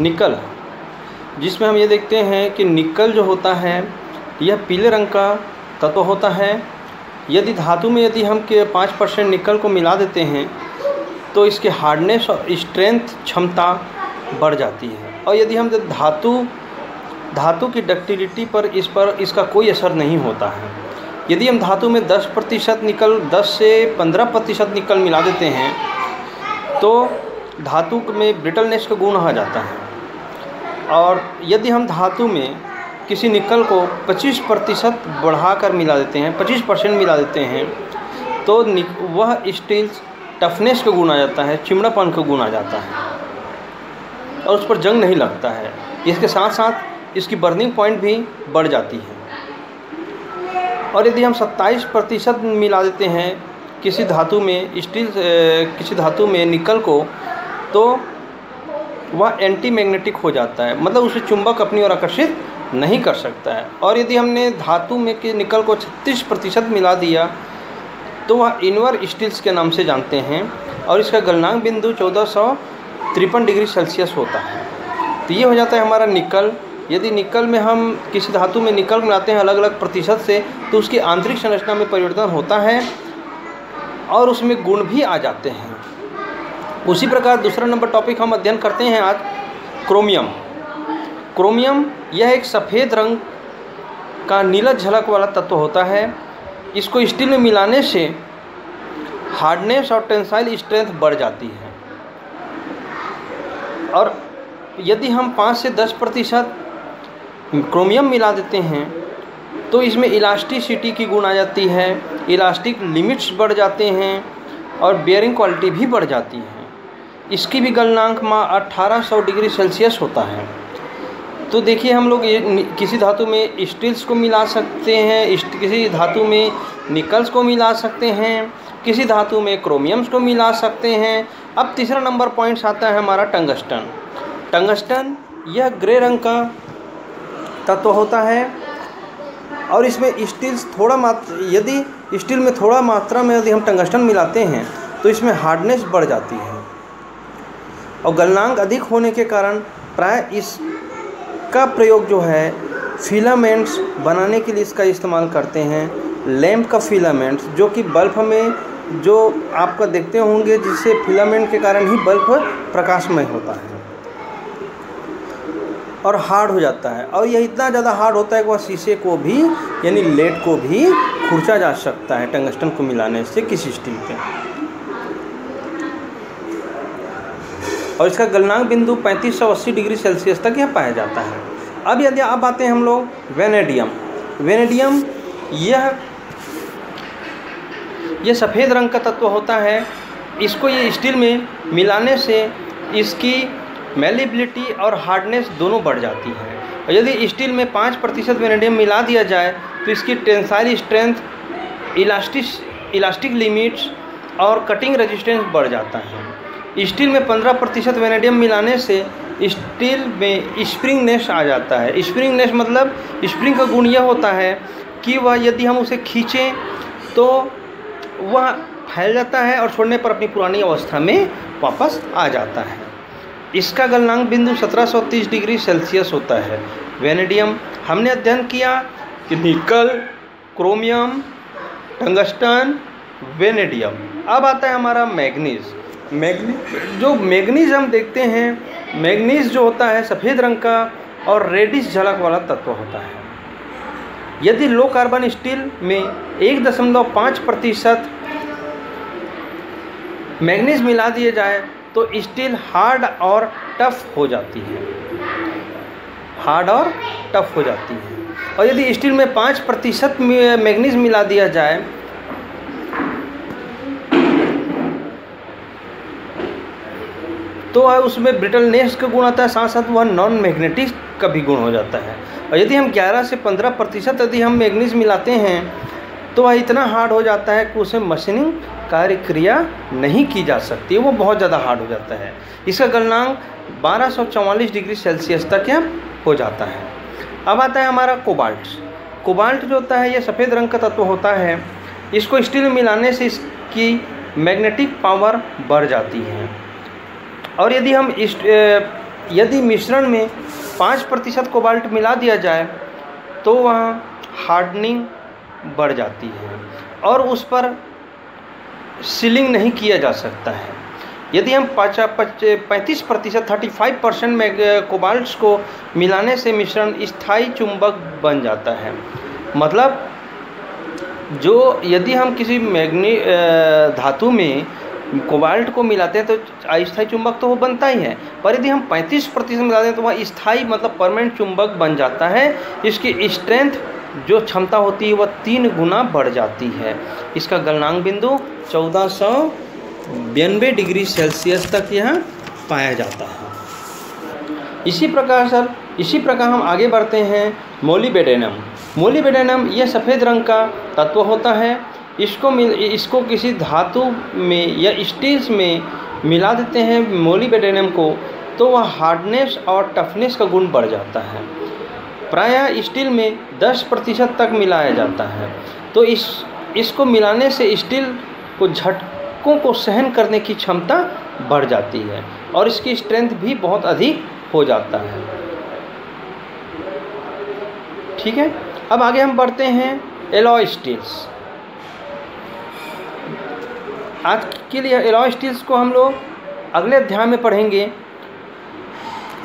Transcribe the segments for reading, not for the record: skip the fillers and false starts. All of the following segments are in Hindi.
निकल, जिसमें हम ये देखते हैं कि निकल जो होता है यह पीले रंग का तत्व होता है। यदि धातु में यदि हम 5% निकल को मिला देते हैं तो इसके हार्डनेस और स्ट्रेंथ क्षमता बढ़ जाती है। और यदि हम धातु की डक्टिलिटी पर इसका कोई असर नहीं होता है। यदि हम धातु में 10% निकल 10 से 15% निकल मिला देते हैं तो धातु में ब्रिटलनेस का गुण आ जाता है। और यदि हम धातु में किसी निकल को 25% बढ़ाकर मिला देते हैं, 25% मिला देते हैं, तो वह स्टील टफनेस का गुण आ जाता है, चिमड़ापन का गुण आ जाता है और उस पर जंग नहीं लगता है। इसके साथ साथ इसकी बर्निंग पॉइंट भी बढ़ जाती है। और यदि हम 27% मिला देते हैं किसी धातु में निकल को, तो वह एंटी मैग्नेटिक हो जाता है, मतलब उसे चुंबक अपनी ओर आकर्षित नहीं कर सकता है। और यदि हमने धातु में कि निकल को 36% मिला दिया तो वह इनवर स्टील्स के नाम से जानते हैं और इसका गलनांक बिंदु 1453 डिग्री सेल्सियस होता है। तो ये हो जाता है हमारा निकल। यदि निकल में हम किसी धातु में निकल मिलाते हैं अलग अलग प्रतिशत से तो उसकी आंतरिक संरचना में परिवर्तन होता है और उसमें गुण भी आ जाते हैं। उसी प्रकार दूसरा नंबर टॉपिक हम अध्ययन करते हैं आज क्रोमियम। क्रोमियम यह एक सफ़ेद रंग का नीला झलक वाला तत्व होता है। इसको स्टील में मिलाने से हार्डनेस और टेंसाइल स्ट्रेंथ बढ़ जाती है। और यदि हम 5 से 10% क्रोमियम मिला देते हैं तो इसमें इलास्टिसिटी की गुण आ जाती है, इलास्टिक लिमिट्स बढ़ जाते हैं और बेयरिंग क्वालिटी भी बढ़ जाती है। इसकी भी गलनांक 1800 डिग्री सेल्सियस होता है। तो देखिए हम लोग किसी धातु में स्टील्स को मिला सकते हैं, किसी धातु में निकल्स को मिला सकते हैं, किसी धातु में क्रोमियम्स को मिला सकते हैं। अब तीसरा नंबर पॉइंट्स आता है हमारा टंगस्टन। टंगस्टन यह ग्रे रंग का तत्व होता है और इसमें यदि स्टील में थोड़ा मात्रा में यदि हम टंगस्टन मिलाते हैं तो इसमें हार्डनेस बढ़ जाती है और गलनांक अधिक होने के कारण प्राय इसका प्रयोग जो है फिलामेंट्स बनाने के लिए इसका इस्तेमाल करते हैं। लैंप का फिलामेंट्स जो कि बल्ब में जो आपका देखते होंगे, जिससे फिलामेंट के कारण ही बल्ब प्रकाशमय होता है और हार्ड हो जाता है। और यह इतना ज़्यादा हार्ड होता है कि वह शीशे को भी यानी लेड को भी खुरचा जा सकता है टंगस्टन को मिलाने से किसी स्टील पे। और इसका गलनांक बिंदु 3580 डिग्री सेल्सियस तक यह पाया जाता है। अब यदि आप आते हैं हम लोग वेनेडियम। वेनेडियम यह सफ़ेद रंग का तत्व होता है। इसको ये स्टील में मिलाने से इसकी मेलिबिलिटी और हार्डनेस दोनों बढ़ जाती है। और यदि स्टील में 5% वेनेडियम मिला दिया जाए तो इसकी टेंसाइल स्ट्रेंथ, इलास्टिक लिमिट्स और कटिंग रेजिस्टेंस बढ़ जाता है। स्टील में 15% वेनेडियम मिलाने से स्टील में स्प्रिंगनेस आ जाता है। स्प्रिंगनेस मतलब स्प्रिंग का गुण यह होता है कि वह यदि हम उसे खींचें तो वह फैल जाता है और छोड़ने पर अपनी पुरानी अवस्था में वापस आ जाता है। इसका गलनांक बिंदु 1730 डिग्री सेल्सियस होता है। वेनेडियम हमने अध्ययन किया कि निकल, क्रोमियम, टंगस्टन, वेनेडियम। अब आता है हमारा मैग्नीज। जो मैग्नीज हम देखते हैं, मैग्नीज जो होता है सफ़ेद रंग का और रेडिश झलक वाला तत्व होता है। यदि लो कार्बन स्टील में 1.5% मैग्नीज मिला दिए जाए तो स्टील हार्ड और टफ हो जाती है, और यदि स्टील में 5% मैग्नीज मिला दिया जाए तो उसमें ब्रिटलनेस का गुण आता है, साथ साथ वह नॉन मैग्नेटिक का भी गुण हो जाता है। और यदि हम 11 से 15% यदि हम मैग्नीज मिलाते हैं तो वह इतना हार्ड हो जाता है कि उसे मशीनिंग कार्य क्रिया नहीं की जा सकती, वो बहुत ज़्यादा हार्ड हो जाता है। इसका गलनांक 1244 डिग्री सेल्सियस तक यह हो जाता है। अब आता है हमारा कोबाल्ट। कोबाल्ट जो होता है यह सफ़ेद रंग का तत्व होता है। इसको स्टील में मिलाने से इसकी मैग्नेटिक पावर बढ़ जाती है। और यदि हम यदि मिश्रण में 5% कोबाल्ट मिला दिया जाए तो वहाँ हार्डनिंग बढ़ जाती है और उस पर सीलिंग नहीं किया जा सकता है। यदि हम 35% 35% में कोबाल्ट को मिलाने से मिश्रण स्थायी चुंबक बन जाता है। मतलब जो यदि हम किसी धातु में कोबाल्ट को मिलाते हैं तो अस्थायी चुंबक तो वो बनता ही है, पर यदि हम 35% मिलाते हैं तो वह स्थायी मतलब परमानेंट चुंबक बन जाता है। इसकी स्ट्रेंथ जो क्षमता होती है वह 3 गुना बढ़ जाती है। इसका गलनांक बिंदु 1492 डिग्री सेल्सियस तक यह पाया जाता है। इसी प्रकार हम आगे बढ़ते हैं। मोलिब्डेनम यह सफ़ेद रंग का तत्व होता है। इसको किसी धातु में या स्टील्स में मिला देते हैं मोलिब्डेनम को, तो वह हार्डनेस और टफनेस का गुण बढ़ जाता है। प्रायः स्टील में 10% तक मिलाया जाता है। तो इसको मिलाने से स्टील को झटकों को सहन करने की क्षमता बढ़ जाती है और इसकी स्ट्रेंथ भी बहुत अधिक हो जाता है। ठीक है, अब आगे हम बढ़ते हैं एलॉय स्टील्स। आज के लिए एलॉय स्टील्स को हम लोग अगले अध्याय में पढ़ेंगे।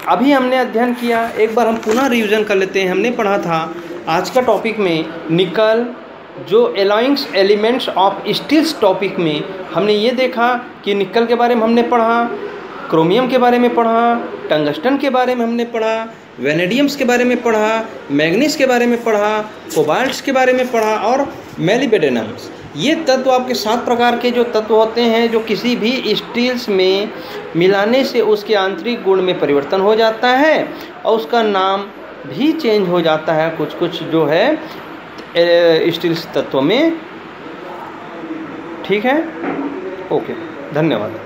अभी हमने अध्ययन किया, एक बार हम पुनः रिवीजन कर लेते हैं। हमने पढ़ा था आज का टॉपिक में निकल, जो एलॉइंग्स एलिमेंट्स ऑफ स्टील्स टॉपिक में हमने ये देखा कि निकल के बारे में हमने पढ़ा, क्रोमियम के बारे में पढ़ा, टंगस्टन के बारे में हमने पढ़ा, वेनेडियम्स के बारे में पढ़ा, मैग्नीज के बारे में पढ़ा, कोबाल्ट्स के बारे में पढ़ा और मोलिब्डेनम्स। ये तत्व आपके 7 प्रकार के जो तत्व होते हैं जो किसी भी स्टील्स में मिलाने से उसके आंतरिक गुण में परिवर्तन हो जाता है और उसका नाम भी चेंज हो जाता है कुछ जो है स्टील्स तत्व में। ठीक है, ओके, धन्यवाद।